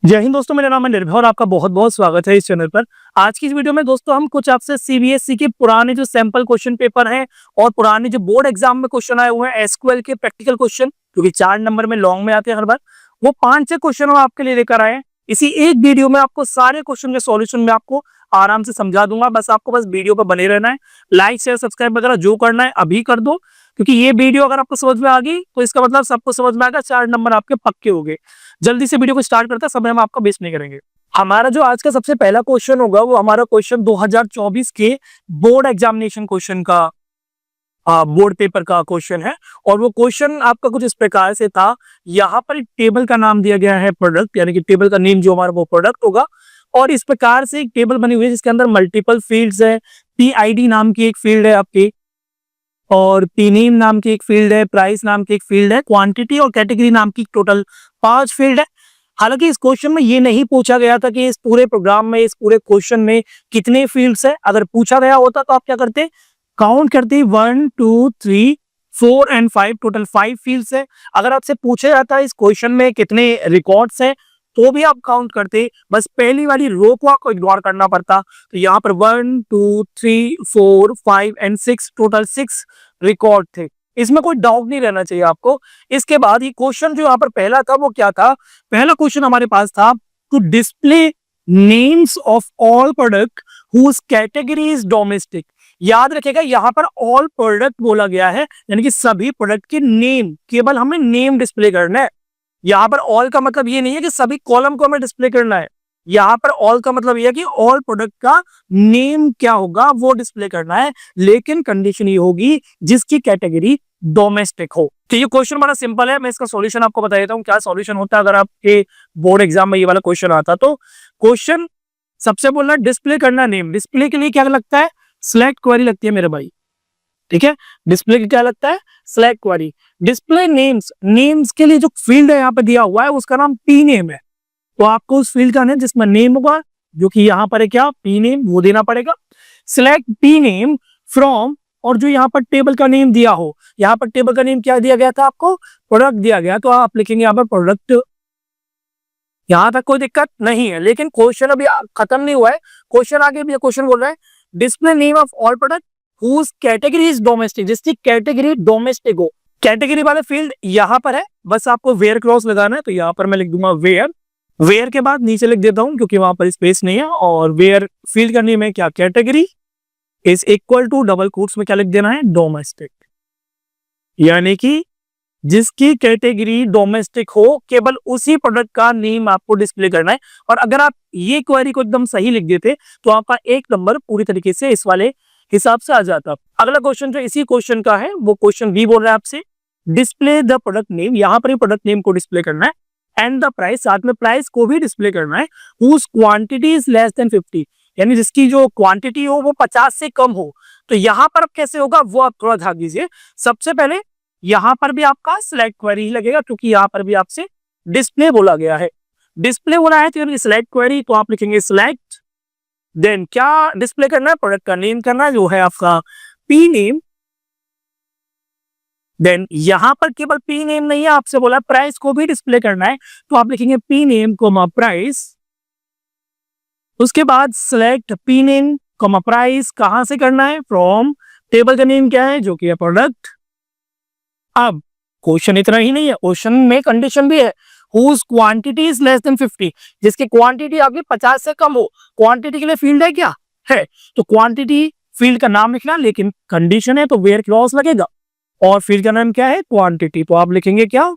जय हिंद दोस्तों, मेरा नाम है निर्भय और आपका बहुत बहुत स्वागत है इस चैनल पर। आज की इस वीडियो में दोस्तों हम कुछ आपसे सीबीएसई के पुराने जो सैंपल क्वेश्चन पेपर हैं और पुराने जो बोर्ड एग्जाम में क्वेश्चन आए हुए हैं एसक्यूएल के प्रैक्टिकल क्वेश्चन, क्योंकि 4 नंबर में लॉन्ग में आते हैं हर बार, वो 5-6 क्वेश्चन हम आपके लिए लेकर आए हैं। इसी एक वीडियो में आपको सारे क्वेश्चन के सॉल्यूशन में आपको आराम से समझा दूंगा। आपको बस वीडियो पर बने रहना है। लाइक शेयर सब्सक्राइब वगैरह जो करना है अभी कर दो, क्योंकि ये वीडियो अगर आपको समझ में आ गई तो इसका मतलब सबको समझ में आएगा, 4 नंबर आपके पक्के हो गए। जल्दी से वीडियो को स्टार्ट करते हैं, समय हम आपका वेस्ट नहीं करेंगे। हमारा जो आज का सबसे पहला क्वेश्चन होगा वो हमारा क्वेश्चन 2024 के बोर्ड एग्जामिनेशन क्वेश्चन का बोर्ड पेपर का क्वेश्चन है। और वो क्वेश्चन आपका कुछ इस प्रकार से था। यहाँ पर एक टेबल का नाम दिया गया है प्रोडक्ट, यानी कि टेबल का नेम जो हमारा वो प्रोडक्ट होगा। और इस प्रकार से एक टेबल बनी हुई है जिसके अंदर मल्टीपल फील्ड्स है। पीआईडी नाम की एक फील्ड है आपकी, और पीनेम नाम की एक फील्ड है, प्राइस नाम की एक फील्ड है, क्वांटिटी और कैटेगरी नाम की टोटल 5 फील्ड है। हालांकि इस क्वेश्चन में ये नहीं पूछा गया था कि इस पूरे प्रोग्राम में, इस पूरे क्वेश्चन में कितने फील्ड्स है। अगर पूछा गया होता तो आप क्या करते, काउंट करते 1 2 3 4 एंड 5, टोटल 5 फील्ड्स है। अगर आपसे पूछा जाता है इस क्वेश्चन में कितने रिकॉर्ड्स है तो भी आप काउंट करते, बस पहली वाली रो को आपको इग्नोर करना पड़ता। तो यहाँ पर 1 2 3 4 5 एंड 6, टोटल 6 रिकॉर्ड थे। इसमें कोई डाउट नहीं रहना चाहिए आपको। इसके बाद ये क्वेश्चन जो यहाँ पर पहला था वो क्या था, पहला क्वेश्चन हमारे पास था to display names of all product whose category is domestic. याद रखिएगा यहाँ पर ऑल प्रोडक्ट बोला गया है, यानी कि सभी प्रोडक्ट के नेम, केवल हमें नेम डिस्प्ले करना है। यहाँ पर ऑल का मतलब ये नहीं है कि सभी कॉलम को हमें डिस्प्ले करना है। यहाँ पर ऑल का मतलब ये है कि ऑल प्रोडक्ट का नेम क्या होगा वो डिस्प्ले करना है, लेकिन कंडीशन ये होगी जिसकी कैटेगरी डोमेस्टिक हो। तो ये क्वेश्चन बड़ा सिंपल है, मैं इसका सॉल्यूशन आपको बता देता हूँ क्या सॉल्यूशन होता है अगर आपके बोर्ड एग्जाम में ये वाला क्वेश्चन आता। तो क्वेश्चन सबसे बोलना डिस्प्ले करना नेम। डिस्प्ले के लिए क्या लगता है, सिलेक्ट क्वेरी लगती है मेरे भाई, ठीक है। डिस्प्ले के क्या लगता है, select query. Display names, names के लिए जो फील्ड है यहाँ पे दिया हुआ है उसका नाम पी नेम है। तो आपको उस फील्ड का नेम जिसमें नेम होगा, जो कि यहाँ पर है क्या, पी नेम, वो देना पड़ेगा। सिलेक्ट पी नेम फ्रॉम, और जो यहाँ पर टेबल का नेम दिया हो, यहाँ पर टेबल का नेम क्या दिया गया था आपको, प्रोडक्ट दिया गया, तो आप लिखेंगे यहाँ पर प्रोडक्ट। यहाँ तक कोई दिक्कत नहीं है, लेकिन क्वेश्चन अभी खत्म नहीं हुआ है। क्वेश्चन आगे भी क्वेश्चन बोल रहा है display name of all product whose category is domestic, जिसकी कैटेगरी डोमेस्टिक हो। कैटेगरी वाला फील्ड यहाँ पर है, बस आपको वेयर क्रॉस लगाना है। तो यहाँ पर मैं लिख दूंगा वेयर, वेयर के बाद नीचे लिख देता हूं क्योंकि वहां पर स्पेस नहीं है। और वेयर फील्ड का नेम है क्या, category is equal to double quotes में क्या लिख देना है, डोमेस्टिक। यानी कि जिसकी कैटेगरी डोमेस्टिक हो केवल उसी प्रोडक्ट का नेम आपको डिस्प्ले करना है। और अगर आप ये क्वेरी को एकदम सही लिख देते तो आपका 1 नंबर पूरी तरीके से इस वाले हिसाब से आ जाता। अगला क्वेश्चन जो इसी क्वेश्चन का है वो क्वेश्चन बी बोल रहा है आपसे डिस्प्ले द प्रोडक्ट नेम, यहाँ पर ही प्रोडक्ट नेम को डिस्प्ले करना है, एंड द प्राइस, साथ में प्राइस को भी डिस्प्ले करना है, whose quantity is less than 50, यानी जिसकी जो क्वांटिटी हो वो 50 से कम हो। तो यहाँ पर कैसे होगा वो आप थोड़ा ध्यान दीजिए। सबसे पहले यहाँ पर भी आपका सिलेक्ट क्वेरी ही लगेगा, क्योंकि यहाँ पर भी आपसे डिस्प्ले बोला गया है। डिस्प्ले बोला है तो सिलेक्ट क्वेरी, तो आप लिखेंगे सिलेक्ट, देन क्या डिस्प्ले करना है, प्रोडक्ट का नेम करना है जो है आपका पी नेम। देन यहां पर केवल पी नेम नहीं है, आपसे बोला प्राइस को भी डिस्प्ले करना है, तो आप लिखेंगे पी नेम कोमा प्राइस। उसके बाद select P name comma price, कहां से करना है, फ्रॉम टेबल का नेम क्या है जो कि है प्रोडक्ट। अब क्वेश्चन इतना ही नहीं है, क्वेश्चन में कंडीशन भी है, whose quantity is less than 50, जिसकी क्वांटिटी आपकी 50 से कम हो। क्वांटिटी के लिए फील्ड है क्या, है, तो क्वांटिटी फील्ड का नाम लिखना, लेकिन कंडीशन है तो वेयर क्लॉज लगेगा, और फील्ड का नाम क्या है, क्वांटिटी, तो आप लिखेंगे क्या,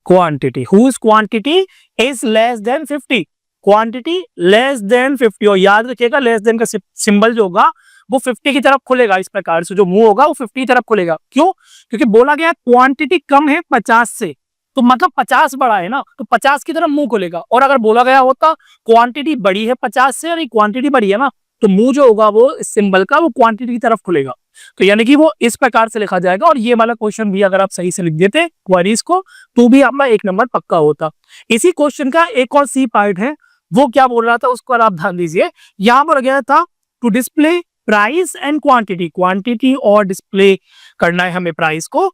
quantity, whose quantity is less than 50, quantity less than 50। और याद रखिएगा लेस देन का सिंबल जो होगा वो 50 की तरफ खुलेगा, इस प्रकार से जो मुंह होगा वो 50 की तरफ खुलेगा। क्यों, क्योंकि बोला गया क्वांटिटी कम है 50 से, तो मतलब 50 बड़ा है ना, तो 50 की तरफ मुंह खुलेगा। और अगर बोला गया होता क्वांटिटी बड़ी है 50 से और ये क्वांटिटी बड़ी है ना, तो मुंह जो होगा वो सिंबल का वो क्वांटिटी की तरफ खुलेगा। तो यानी कि वो इस प्रकार से लिखा जाएगा। और ये वाला क्वेश्चन भी अगर आप सही से लिख देते क्वेरीज को तो भी आपका 1 नंबर पक्का होता। इसी क्वेश्चन का एक और सी पार्ट है, वो क्या बोल रहा था उसको आप ध्यान दीजिए। यहां पर गया था to display price and quantity, quantity और डिस्प्ले करना है हमें प्राइस को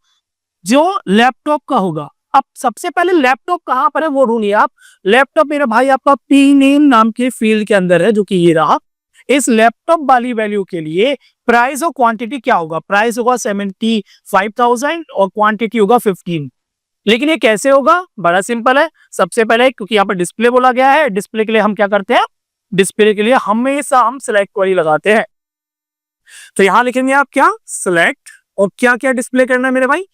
जो लैपटॉप का होगा। अब सबसे पहले लैपटॉप कहाँ पर है वो ढूंढिए आप। लैपटॉप मेरा भाई आपका पी नेम नाम के फील्ड के अंदर है, जो कि ये रहा। इस लैपटॉप वाली वैल्यू के लिए प्राइस और क्वांटिटी क्या होगा? प्राइस होगा 75,000 और क्वांटिटी होगा 15। लेकिन ये कैसे होगा? बड़ा सिंपल है। सबसे पहले क्योंकि यहाँ पर डिस्प्ले बोला गया है, डिस्प्ले के लिए हम क्या करते हैं? डिस्प्ले के लिए हमेशा हम सिलेक्ट क्वेरी लगाते हैं। तो यहां लिखेंगे आप क्या? सिलेक्ट। और क्या क्या डिस्प्ले करना है मेरे भाई?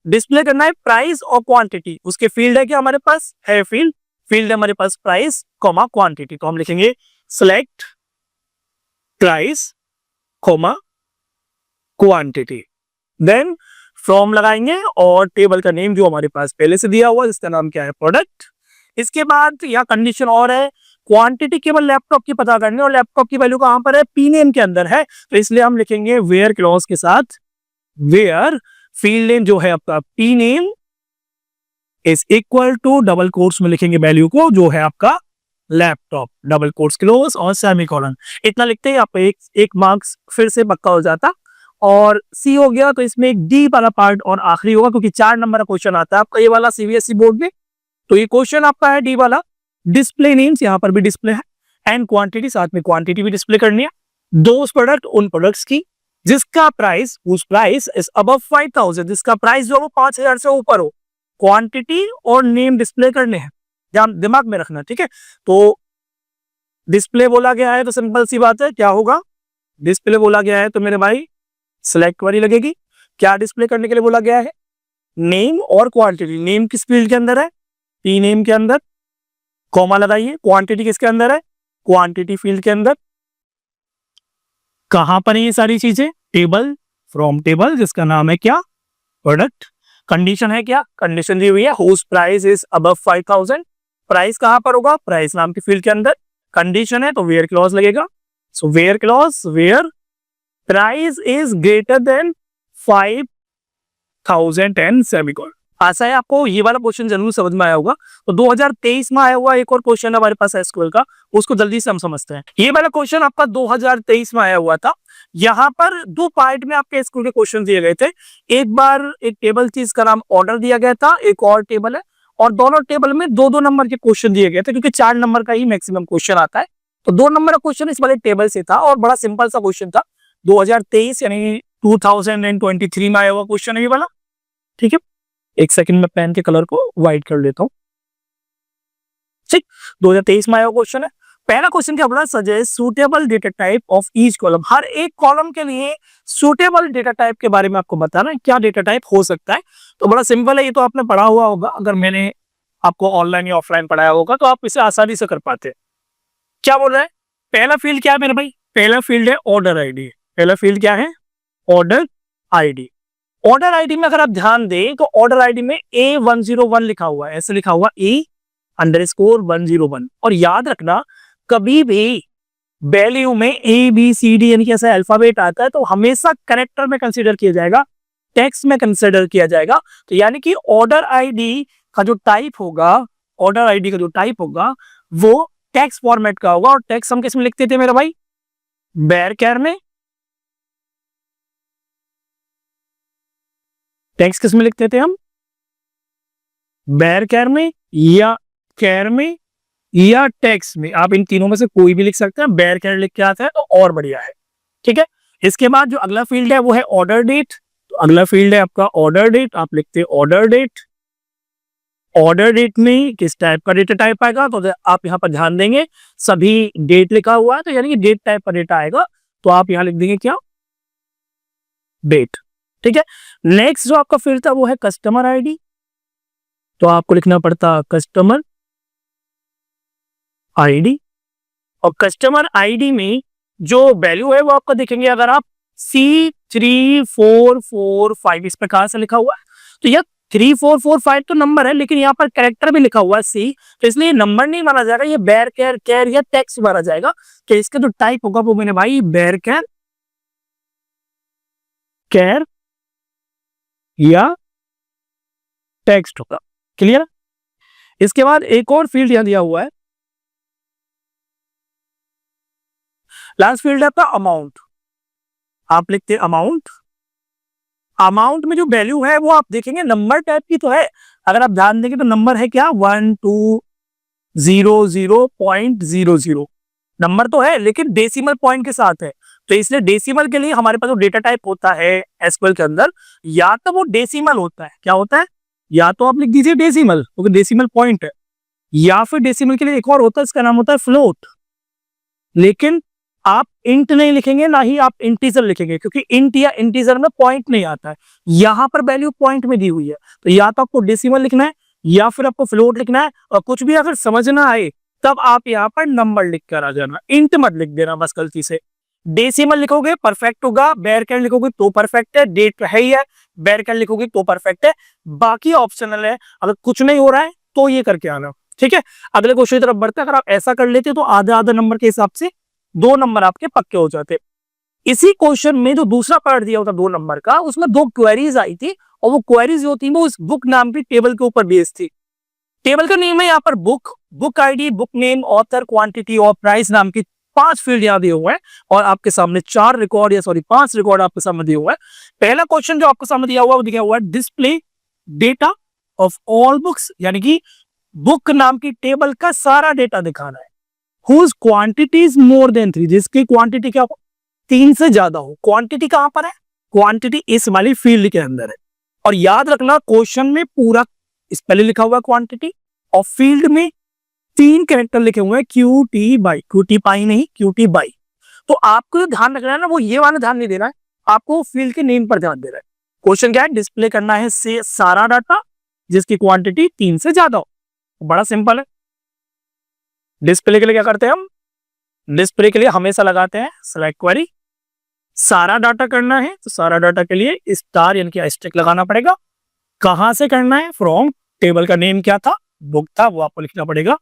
डिस्प्ले करना है प्राइस और क्वांटिटी। उसके फील्ड है क्या हमारे पास? है फील्ड। फील्ड है हमारे पास प्राइस कॉमा क्वांटिटी। तो हम लिखेंगे select price comma quantity. Then from लगाएंगे और टेबल का नेम जो हमारे पास पहले से दिया हुआ है, जिसका नाम क्या है? प्रोडक्ट। इसके बाद यह कंडीशन और है, क्वांटिटी केवल लैपटॉप की पता करनी है और लैपटॉप की वैल्यू कहां पर है? पी नेम के अंदर है। तो इसलिए हम लिखेंगे वेयर क्लॉज के साथ, वेयर फील्ड नेम जो है आपका P name is equal to double quotes में लिखेंगे वैल्यू को, जो है आपका लैपटॉप, डबल कोट्स क्लोज और सेमीकोलन। इतना लिखते ही आपका एक मार्क्स फिर से पक्का हो जाता। और सी हो गया, तो इसमें एक डी वाला पार्ट और आखिरी होगा, क्योंकि 4 नंबर का क्वेश्चन आता है आपका ये वाला सीबीएसई बोर्ड में। तो ये क्वेश्चन आपका है डी वाला। डिस्प्ले नेम्स यहाँ पर भी डिस्प्ले है एंड क्वांटिटी, साथ में क्वांटिटी भी डिस्प्ले करनी है। दोस प्रोडक्ट उन प्रोडक्ट्स की जिसका प्राइस इज अबव 5,000, जिसका प्राइस जो है वो 5,000 से ऊपर हो। क्वांटिटी और नेम डिस्प्ले करने हैं, ध्यान दिमाग में रखना, ठीक है। तो डिस्प्ले बोला गया है तो सिंपल सी बात है, क्या होगा? डिस्प्ले बोला गया है तो मेरे भाई सिलेक्ट क्वेरी लगेगी। क्या डिस्प्ले करने के लिए बोला गया है? नेम और क्वांटिटी। नेम किस फील्ड के अंदर है? पी नेम के अंदर, कॉमा लगाइए। क्वांटिटी किसके अंदर है? क्वांटिटी फील्ड के अंदर। कहां पर है ये सारी चीजें? टेबल, फ्रॉम टेबल, जिसका नाम है क्या? प्रोडक्ट। कंडीशन है क्या? कंडीशन दी हुई है whose price is above 5,000। Price कहां पर होगा? प्राइस नाम के फील्ड के अंदर। कंडीशन है तो वेयर क्लॉज लगेगा। So where clause, where price is greater than 5,000 and semicolon. आशा है आपको ये वाला क्वेश्चन जरूर समझ में आया होगा। तो 2023 में आया हुआ एक और क्वेश्चन हमारे पास एसक्यूएल का, उसको जल्दी से हम समझते हैं। ये वाला क्वेश्चन आपका 2023 में आया हुआ था। यहाँ पर दो पार्ट में आपके एसक्यूएल के क्वेश्चन दिए गए थे। एक बार एक टेबल थी, इसका नाम ऑर्डर दिया गया था, एक और टेबल है, और दोनों टेबल में 2-2 नंबर के क्वेश्चन दिए गए थे, क्योंकि 4 नंबर का ही मैक्सिमम क्वेश्चन आता है। तो 2 नंबर का क्वेश्चन इस वाले टेबल से था और बड़ा सिंपल सा क्वेश्चन था। 2023 यानी 2023 में आया हुआ क्वेश्चन है ये वाला, ठीक है। एक सेकंड में पेन के कलर को व्हाइट कर लेता हूं, ठीक। 2023 में आया हुआ क्वेश्चन है। पहला क्वेश्चन क्या बोला? Suggest suitable data type of each column. हर एक कॉलम के लिए सूटेबल डेटा टाइप के बारे में आपको बताना है, क्या डेटा टाइप हो सकता है। तो बड़ा सिंपल है, ये तो आपने पढ़ा हुआ होगा, अगर मैंने आपको ऑनलाइन या ऑफलाइन पढ़ाया होगा तो आप इसे आसानी से कर पाते हैं। क्या बोल रहा है? पहला फील्ड क्या है मेरे भाई? पहला फील्ड है ऑर्डर आईडी। पहला फील्ड क्या है? Order ID. ऑर्डर आईडी में अगर आप ध्यान दें तो ऑर्डर आईडी में A101 लिखा हुआ है, ऐसे लिखा हुआ A_101। और याद रखना, कभी भी वैल्यू में ABCD यानी कि ऐसा अल्फाबेट आता है तो हमेशा कैरेक्टर में कंसीडर किया जाएगा, टेक्स्ट में कंसीडर किया जाएगा। तो यानी कि ऑर्डर आईडी का जो टाइप होगा, ऑर्डर आईडी का जो टाइप होगा वो टेक्स्ट फॉर्मेट का होगा। और टेक्स्ट हम किस में लिखते थे मेरा भाई? बेरकेर में। टेक्स्ट किस में लिखते थे हम? बेरकेर में या कैर में या टेक्स्ट में। आप इन तीनों में से कोई भी लिख सकते हैं। बेरकेर लिख के आता है तो और बढ़िया है, ठीक है। इसके बाद जो अगला फील्ड है वो है ऑर्डर डेट। तो अगला फील्ड है आपका ऑर्डर डेट। आप लिखते हैं ऑर्डर डेट। ऑर्डर डेट में किस टाइप का डेटा टाइप आएगा? तो आप यहाँ पर ध्यान देंगे, सभी डेट लिखा हुआ है तो यानी कि डेट टाइप का डेटा आएगा। तो आप यहाँ लिख देंगे क्या? डेट, ठीक है। नेक्स्ट जो आपका फील्ड था वो है कस्टमर आईडी। तो आपको लिखना पड़ता कस्टमर आईडी। और कस्टमर आईडी में जो वैल्यू है वो आपका देखेंगे, अगर आप C3445 इस प्रकार से लिखा हुआ है तो यह 3445 तो नंबर है, लेकिन यहाँ पर कैरेक्टर भी लिखा हुआ है C, तो इसलिए नंबर नहीं माना जाएगा, ये बेरकेर, कैर या टेक्स्ट माना जाएगा। कि इसका जो टाइप होगा वो मेरे भाई बेरकेर, कैर या टेक्स्ट होगा। क्लियर? इसके बाद एक और फील्ड यहां दिया हुआ है, लास्ट फील्ड है आपका अमाउंट। आप लिखते हैं अमाउंट। अमाउंट में जो वैल्यू है वो आप देखेंगे नंबर टाइप की तो है, अगर आप ध्यान देंगे तो नंबर है क्या 1200.00 नंबर तो है, लेकिन डेसिमल पॉइंट के साथ है। तो इसलिए डेसिमल के लिए हमारे पास जो डेटा टाइप होता है एसक्यूएल के अंदर, या तो वो डेसिमल होता है, क्या होता है, या तो आप लिख दीजिए डेसिमल क्योंकि डेसिमल पॉइंट है, या फिर डेसिमल के लिए एक और होता है, इसका नाम होता है फ्लोट। लेकिन आप इंट नहीं लिखेंगे, ना ही आप इंटीजर लिखेंगे, क्योंकि इंट या इंटीजर में पॉइंट नहीं आता है। यहां पर वैल्यू पॉइंट में दी हुई है, तो या तो आपको डेसिमल लिखना है या फिर आपको फ्लोट लिखना है। और कुछ भी अगर समझ ना आए तब आप यहाँ पर नंबर लिख कर आ जाना, इंट मत लिख देना बस गलती से। डेसिमल लिखोगे परफेक्ट होगा, बैरकैंड लिखोगे तो परफेक्ट है, डेट है ही है, बैरकैंड लिखोगे तो परफेक्ट है, बाकी ऑप्शनल है। अगर कुछ नहीं हो रहा है तो ये करके आना, ठीक है। अगले क्वेश्चन की तरफ बढ़ते हैं। अगर आप ऐसा कर लेते तो आधा आधा नंबर के हिसाब से 2 नंबर आपके पक्के हो जाते। इसी क्वेश्चन में जो दूसरा पार्ट दिया होता 2 नंबर का, उसमें 2 क्वेरीज आई थी, और वो क्वेरीज जो थी वो उस बुक नाम की टेबल के ऊपर बेस्ड थी। टेबल का नेम है यहाँ पर book, book ID, book name, author, quantity और प्राइस नाम की 5 फील्ड यहाँ दिए हुए हैं, और आपके सामने 4 रिकॉर्ड या सॉरी 5 रिकॉर्ड आपके सामने दिए हुए हैं। पहला क्वेश्चन जो आपके सामने दिया हुआ है वो दिया हुआ है display data of all books, यानी कि बुक नाम की टेबल का सारा डेटा दिखाना है। Whose quantity is more than 3, जिसकी क्वांटिटी क्या हो, 3 से ज्यादा हो। क्वांटिटी कहां पर है, क्वांटिटी इस वाली फील्ड के अंदर है। और याद रखना क्वेश्चन में पूरा इस पहले लिखा हुआ क्वांटिटी, और फील्ड में 3 कैरेक्टर लिखे हुए हैं q t by, q t pie नहीं, क्यू टी बाई। तो आपको जो ध्यान रखना है ना, वो ये वाला ध्यान नहीं देना है, आपको फील्ड के नेम पर ध्यान देना है। क्वेश्चन क्या है, डिस्प्ले करना है से सारा डाटा जिसकी क्वांटिटी 3 से ज्यादा हो। बड़ा सिंपल है। डिस्प्ले के लिए क्या करते हैं हम, डिस्प्ले के लिए हमेशा लगाते हैं सिलेक्ट क्वेरी। सारा डाटा करना है तो सारा डाटा के लिए स्टार यानी कि एस्टेरिस्क लगाना पड़ेगा। कहां से करना है, फ्रॉम, टेबल का नेम क्या था, बुक था, वो आपको लिखना पड़ेगा।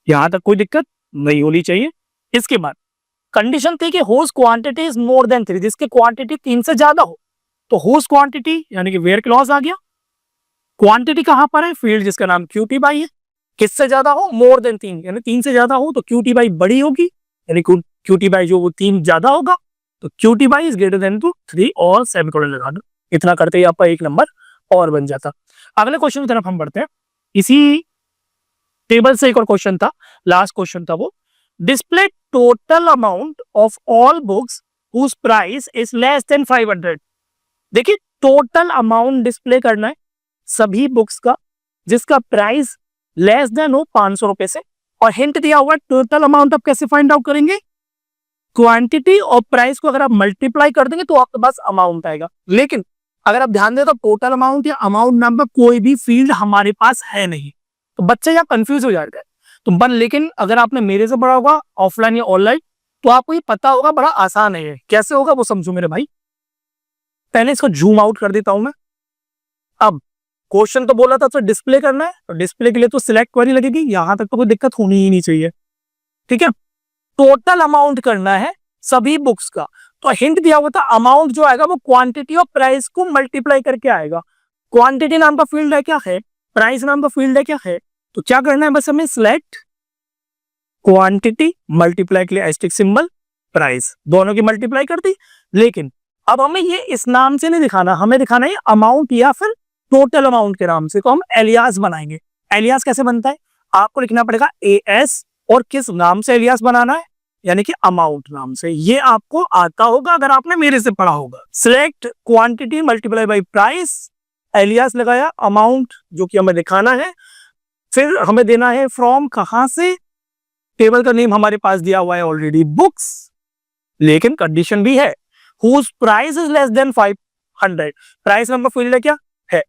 यहां तक कोई दिक्कत नहीं होनी चाहिए। इसके बाद कंडीशन थी कि होज क्वांटिटी इज मोर देन 3, जिसकी क्वांटिटी 3 से ज्यादा हो। तो होज क्वांटिटी यानी कि वेयर क्लॉज आ गया। क्वांटिटी कहां पर है, फील्ड जिसका नाम क्यूटी बाई है। किससे ज्यादा हो, मोर देन 3, यानी 3 से ज्यादा हो तो क्यूटी बाई बड़ी होगी, यानी क्यूटी बाई जो वो 3 ज्यादा होगा तो QT by is greater than to 3 और सेमीकोलन लगा दो। इतना करते ही आपका 1 नंबर और बन जाता। अगले क्वेश्चन की तरफ हम बढ़ते हैं। इसी टेबल से एक और क्वेश्चन था, लास्ट क्वेश्चन था वो, display total amount of all books whose price is less than 500। देखिए टोटल अमाउंट डिस्प्ले करना है सभी बुक्स का जिसका प्राइस लेस देन हो 500 रुपए से, और हिंट दिया हुआ है टोटल अमाउंट आप कैसे फाइंड आउट करेंगे, क्वांटिटी और प्राइस को अगर आप मल्टीप्लाई कर देंगे तो आपके पास अमाउंट आएगा। लेकिन अगर आप ध्यान दें तो टोटल अमाउंट या अमाउंट नाम का कोई भी फील्ड हमारे पास है नहीं, तो बच्चे यहाँ कंफ्यूज हो जाते हैं। तो लेकिन अगर आपने मेरे से पढ़ा होगा ऑफलाइन या ऑनलाइन तो आपको ये पता होगा, बड़ा आसान है। कैसे होगा वो समझो मेरे भाई। पहले इसको जूम आउट कर देता हूं मैं। अब क्वेश्चन तो बोला था तो डिस्प्ले करना है, तो डिस्प्ले के लिए तो सिलेक्ट क्वेरी लगेगी, यहां तक तो कोई दिक्कत होनी ही नहीं चाहिए, ठीक है। टोटल अमाउंट करना है सभी बुक्स का, तो हिंट दिया हुआ था अमाउंट जो आएगा वो क्वांटिटी और प्राइस को मल्टीप्लाई करके आएगा। क्वांटिटी नाम का फील्ड है क्या है, प्राइस नाम का फील्ड है क्या है, तो क्या करना है बस हमें सिलेक्ट क्वांटिटी, मल्टीप्लाई के लिए एस्टेरिस्क सिंबल, प्राइस, दोनों की मल्टीप्लाई कर दी। लेकिन अब हमें ये इस नाम से नहीं दिखाना, हमें दिखाना है अमाउंट या फिर टोटल अमाउंट के नाम से, तो हम एलियास बनाएंगे। एलियास कैसे बनता है, आपको लिखना पड़ेगा एएस, और किस नाम से एलियास बनाना है, यानी कि अमाउंट नाम से। ये आपको आता होगा अगर आपने मेरे से पढ़ा होगा। Select quantity multiply by price, alias लगाया अमाउंट जो कि हमें दिखाना है, फिर हमें देना है फ्रॉम, कहां से, टेबल का नेम हमारे पास दिया हुआ है ऑलरेडी बुक्स, लेकिन कंडीशन भी है whose price is less than 500। Price number field है क्या है,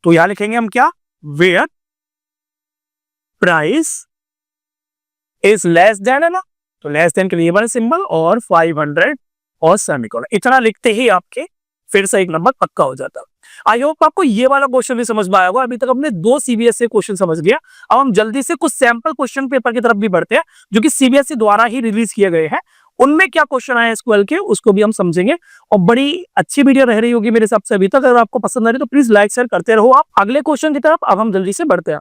तो यहां लिखेंगे हम क्या, where price is less than, है ना, तो लेस देन के लिए बड़ा सिंबल और 500 और सेमीकोलन। इतना लिखते ही आपके फिर से 1 नंबर पक्का हो जाता। आई होप आपको ये वाला क्वेश्चन भी समझ में आया होगा। अभी तक हमने 2 सीबीएसई क्वेश्चन समझ गया। अब हम जल्दी से कुछ सैंपल क्वेश्चन पेपर की तरफ भी बढ़ते हैं जो कि सीबीएसई द्वारा ही रिलीज किए गए हैं। उनमें क्या क्वेश्चन आए एसक्यूएल के उसको भी हम समझेंगे, और बड़ी अच्छी वीडियो रह रही होगी मेरे हिसाब से अभी तक। अगर आपको पसंद आ रही तो प्लीज लाइक शेयर करते रहो आप। अगले क्वेश्चन की तरफ अब हम जल्दी से बढ़ते हैं।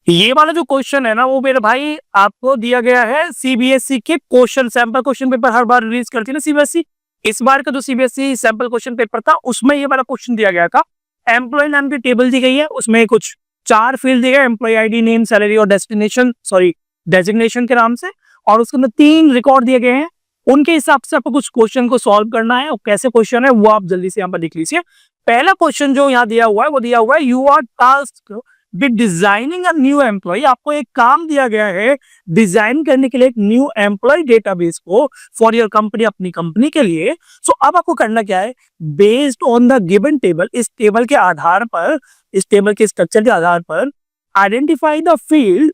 ये वाला जो क्वेश्चन है ना वो मेरे भाई आपको दिया गया है सीबीएसई के क्वेश्चन, सैंपल क्वेश्चन पेपर हर बार रिलीज करती है ना सीबीएसई, इस बार का जो सीबीएसई सैंपल क्वेश्चन पेपर था उसमें ये वाला क्वेश्चन दिया गया था। एम्प्लॉय नाम की टेबल दी गई है, उसमें कुछ 4 फील्ड दिए गए, एम्प्लॉय आईडी, नेम, सैलरी और डेजिग्नेशन के नाम से, और उसके अंदर 3 रिकॉर्ड दिए गए हैं। उनके हिसाब से आपको कुछ क्वेश्चन को सॉल्व करना है, और कैसे क्वेश्चन है वो आप जल्दी से यहाँ पर लिख लीजिए। पहला क्वेश्चन जो यहाँ दिया हुआ है वो दिया हुआ है, you are tasked with designing a new employ. आपको एक काम दिया गया है डिजाइन करने के लिए एक न्यू एम्प्लॉय डेटाबेस को फॉर योर कंपनी, अपनी कंपनी के लिए। सो अब आपको करना क्या है, based on the given table, इस टेबल के आधार पर, इस टेबल के स्ट्रक्चर के आधार पर identify the field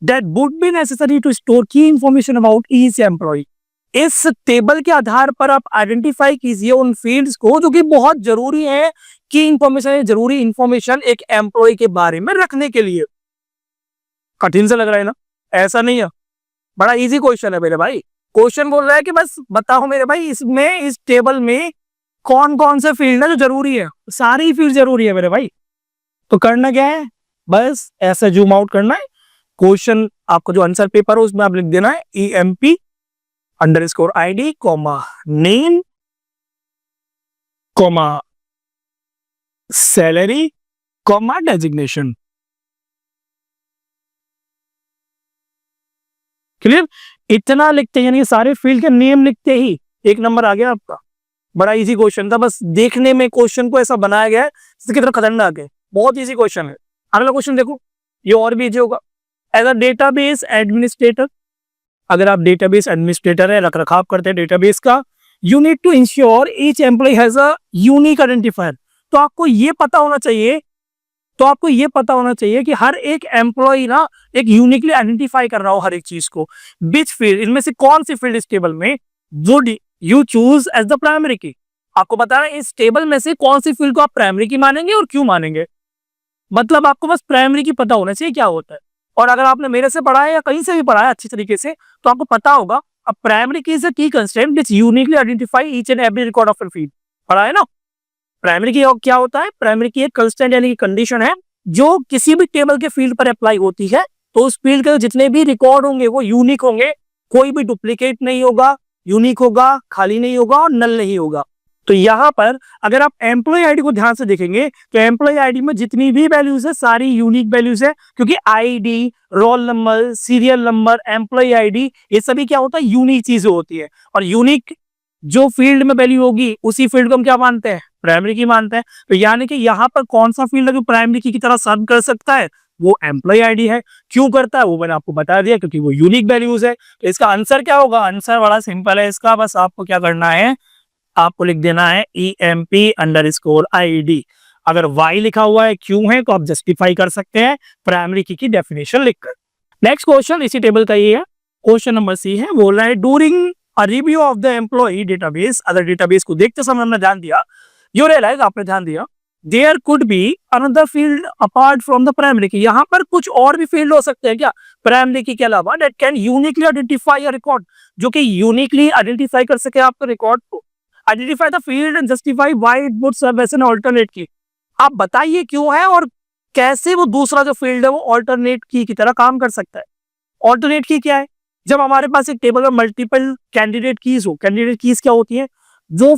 that would be necessary to store की इंफॉर्मेशन अबाउट ईच एम्प्लॉय। इस टेबल के आधार पर आप आइडेंटिफाई कीजिए उन फील्ड्स को जो कि बहुत जरूरी है, की इंफॉर्मेशन, जरूरी इंफॉर्मेशन एक एम्प्लॉय के बारे में रखने के लिए। कठिन से लग रहा है ना? ऐसा नहीं है, बड़ा इजी क्वेश्चन है मेरे भाई। क्वेश्चन बोल रहा है कि बस बताओ मेरे भाई इसमें, इस टेबल में कौन कौन से फील्ड है जो जरूरी है। सारी फील्ड जरूरी है मेरे भाई। तो करना क्या है, बस ऐसा जूम आउट करना है। क्वेश्चन आपको जो आंसर पेपर है उसमें आप लिख देना है EMP_ID, name, salary, designation. Clear? इतना लिखते हैं, यानी सारे फील्ड के नेम लिखते ही 1 नंबर आ गया आपका। बड़ा इजी क्वेश्चन था, बस देखने में क्वेश्चन को ऐसा बनाया गया है जिसकी तरह खतरनाक है। बहुत इजी क्वेश्चन है। अगला क्वेश्चन देखो, ये और भी इजी होगा। एज अ डेटाबेस एडमिनिस्ट्रेटर, अगर आप डेटाबेस एडमिनिस्ट्रेटर है, रख रखाव करते हैं डेटाबेस का, you need to ensure each employee has a unique identifier. तो आपको ये पता होना चाहिए, कि हर एक एम्प्लॉय ना एक यूनिकली आइडेंटिफाई कर रहा हो हर एक चीज को। विच फील्ड, इनमें से कौन सी फील्ड इस टेबल में would you choose as the primary key. आपको बताना है इस टेबल में से कौन सी फील्ड को आप प्राइमरी की मानेंगे और क्यों मानेंगे। मतलब आपको बस प्राइमरी की पता होना चाहिए क्या होता है। और अगर आपने मेरे से पढ़ा है या कहीं से भी पढ़ा है अच्छी तरीके से, तो आपको पता होगा अब प्राइमरी की इज अ की constraint which uniquely identify each and every record of a field. पढ़ा है ना? प्राइमरी की क्या होता है, प्राइमरी की एक कंस्टेंट यानी कि कंडीशन है जो किसी भी टेबल के फील्ड पर अप्लाई होती है, तो उस फील्ड के जितने भी रिकॉर्ड होंगे वो यूनिक होंगे, कोई भी डुप्लीकेट नहीं होगा, यूनिक होगा, खाली नहीं होगा और नल नहीं होगा। तो यहाँ पर अगर आप एम्प्लॉय आईडी को ध्यान से देखेंगे तो एम्प्लॉय आईडी में जितनी भी वैल्यूज है सारी यूनिक वैल्यूज है, क्योंकि ID, roll number, serial number, employee ID, ये सभी क्या होता है, यूनिक चीजें होती है। और यूनिक जो फील्ड में वैल्यू होगी उसी फील्ड को हम क्या मानते हैं, प्राइमरी की मानते हैं। तो यानी कि यहाँ पर कौन सा फील्ड है जो प्राइमरी की तरह सर्व कर सकता है, वो एम्प्लॉय आईडी है। क्यों करता है वो मैंने आपको बता दिया, क्योंकि वो यूनिक वैल्यूज है। तो इसका आंसर क्या होगा, आंसर बड़ा सिंपल है इसका, बस आपको क्या करना है, आपको लिख देना है EMP_ID। अगर Y लिखा हुआ है, क्यों है, तो आप जस्टिफाई कर सकते हैं प्राइमरी की डेफिनेशन लिखकर। नेक्स्ट क्वेश्चन इसी टेबल का ये है, क्वेश्चन नंबर C है। बोल रहा है during a review of the employee database, अगर डेटाबेस को देखते समय हमने ध्यान दिया, यू रियलाइज, आपने ध्यान दिया, there could be another field apart from the primary key. यहाँ पर कुछ और भी फील्ड हो सकते हैं क्या प्राइमरी की के अलावा, that can uniquely identify a record, जो कि यूनिकली आइडेंटिफाई कर सके आपके रिकॉर्ड को। Identify the field and justify why it would serve as an alternate key. आप बताइए क्यों है और कैसे वो दूसरा जो फील्ड है वो अल्टरनेट की तरह काम कर सकता है। अल्टरनेट की क्या है, जब हमारे पास एक टेबल में मल्टीपल कैंडिडेट कीज हो, कैंडिडेट कीज क्या होती है, वो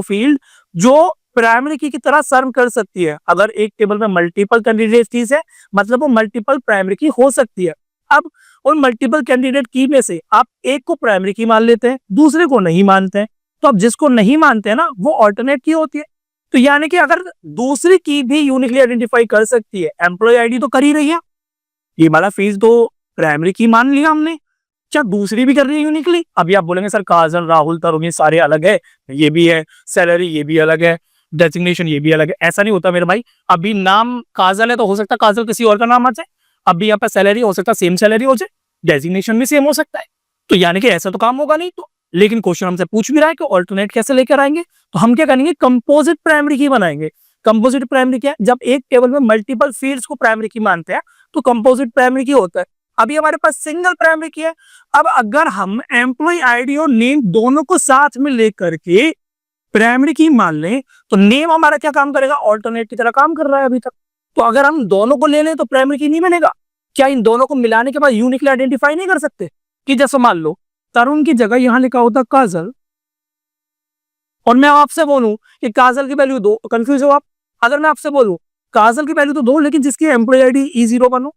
फील्ड जो प्राइमरी की तरह सर्व कर सकती है। अगर एक टेबल में मल्टीपल कैंडिडेट कीज है मतलब वो मल्टीपल प्राइमरी की हो सकती है। अब उन मल्टीपल कैंडिडेट की में से आप एक को प्राइमरी की मान लेते हैं, दूसरे को नहीं मानते हैं, तो अब जिसको नहीं मानते हैं ना वो अल्टरनेट की होती है। तो यानी कि अगर दूसरी की भी यूनिकली आइडेंटिफाई कर सकती है, एम्प्लॉय आईडी तो कर ही रही है, ये वाला फील्ड तो प्राइमरी की मान लिया हमने, क्या दूसरी भी कर रही है यूनिकली। अभी आप बोलेंगे सर काजल, राहुल, तरुण ये सारे अलग है, ये भी है, सैलरी ये भी अलग है, डेजिग्नेशन ये भी अलग है। ऐसा नहीं होता मेरे भाई। अभी नाम काजल है तो हो सकता है काजल किसी और का नाम आ जाए, अभी यहाँ पे सैलरी हो सकता है सेम सैलरी हो जाए, डेजिग्नेशन भी सेम हो सकता है। तो यानी कि ऐसा तो काम होगा नहीं। तो लेकिन क्वेश्चन हमसे पूछ भी रहा है कि ऑल्टरनेट कैसे लेकर आएंगे, तो हम क्या करेंगे, कंपोजिट प्राइमरी की बनाएंगे। कंपोजिट प्राइमरी क्या है, जब एक टेबल में मल्टीपल फील्ड्स को प्राइमरी की मानते हैं तो कंपोजिट प्राइमरी की होता है। अभी हमारे पास सिंगल प्राइमरी की है। अब अगर हम एम्प्लॉय आईडी और नेम दोनों को साथ में लेकर के प्राइमरी की मान लें तो नेम हमारा क्या काम करेगा, ऑल्टरनेट की तरह काम कर रहा है अभी तक। तो अगर हम दोनों को ले लें तो प्राइमरी की नहीं बनेगा। क्या इन दोनों को मिलाने के बाद यूनिकली आइडेंटिफाई नहीं कर सकते, कि जैसे मान लो तरुण की जगह यहाँ लिखा होता काजल, और मैं आपसे बोलूं कि काजल की वैल्यू 2, कंफ्यूज हो आप? अगर मैं आपसे बोलूं काजल की वैल्यू तो 2 लेकिन जिसकी एम्प्लॉय आईडी E0 बनो,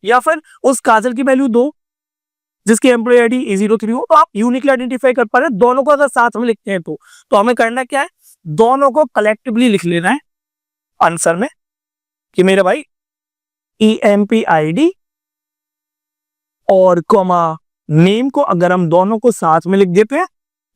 या फिर उस काजल की वैल्यू 2 जिसकी एम्प्लॉय आईडी E03 हो, तो आप यूनिकली आइडेंटिफाई कर पा रहे हैं। दोनों को अगर साथ में लिखते हैं तो हमें करना क्या है, दोनों को कलेक्टिवली लिख लेना है आंसर में कि मेरे भाई EMPID और कॉमा नेम को अगर हम दोनों को साथ में लिख देते हैं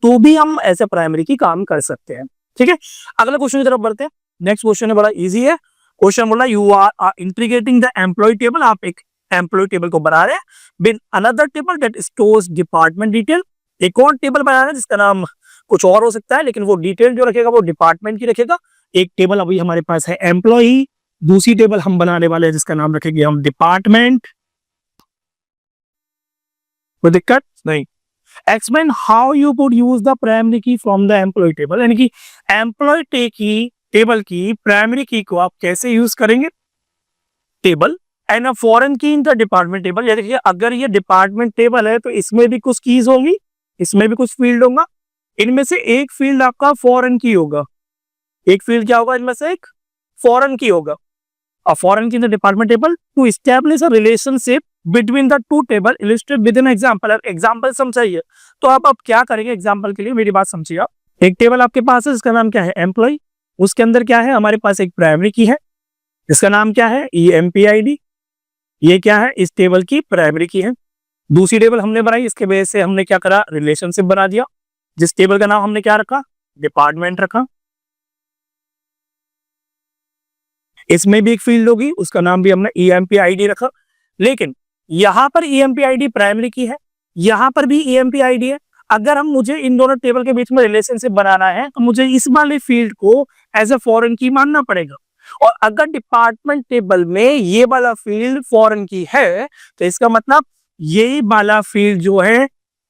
तो भी हम ऐसे प्राइमरी की काम कर सकते हैं। ठीक है, अगला क्वेश्चन की तरफ बढ़ते हैं। नेक्स्ट क्वेश्चन है बड़ा इजी है। क्वेश्चन बोला you are integrating the employee table, आप एक एम्प्लॉय टेबल को बना रहे हैं with another table that stores department detail. एक और टेबल बना रहे हैं जिसका नाम कुछ और हो सकता है, लेकिन वो डिटेल जो रखेगा वो डिपार्टमेंट की रखेगा। एक टेबल अभी हमारे पास है एम्प्लॉय, दूसरी टेबल हम बनाने वाले हैं जिसका नाम रखेंगे हम डिपार्टमेंट। कोई दिक्कत नहीं। Explain how you would use the primary की फ्रॉम द एम्प्लॉय टेबल, यानी कि एम्प्लॉय की टेबल की प्राइमरी की को आप कैसे यूज करेंगे टेबल, एंड अ फॉरेन की इन द डिपार्टमेंट टेबल। या देखिए अगर ये डिपार्टमेंट टेबल है तो इसमें भी कुछ कीज होंगी, इसमें भी कुछ फील्ड होगा। इनमें से एक फील्ड आपका फॉरेन की होगा, एक फील्ड क्या होगा इनमें से, एक फॉरेन की होगा। A foreign key in the department table to establish a relationship between the two table illustrated with an example। Example समझाइए तो आप क्या करेंगे एग्जाम्पल के लिए, मेरी बात समझिए आप। एक टेबल आपके पास है जिसका नाम क्या है एम्प्लॉय, उसके अंदर क्या है हमारे पास एक प्राइमरी की है जिसका नाम क्या है EMPID। ये क्या है इस टेबल की प्राइमरी की है। दूसरी टेबल हमने बनाई, इसके वजह से हमने क्या करा रिलेशनशिप बना दिया। जिस टेबल का नाम हमने क्या रखा डिपार्टमेंट रखा। इसमें भी एक फील्ड होगी उसका नाम भी हमने EMPID रखा। लेकिन यहां पर EMPID प्राइमरी की है, यहां पर भी EMPID है। अगर हम मुझे इन दोनों टेबल के बीच में रिलेशनशिप बनाना है तो मुझे इस वाले फील्ड को एज ए फॉरेन की मानना पड़ेगा। और अगर डिपार्टमेंट टेबल में ये वाला फील्ड फॉरेन की है तो इसका मतलब ये वाला फील्ड जो है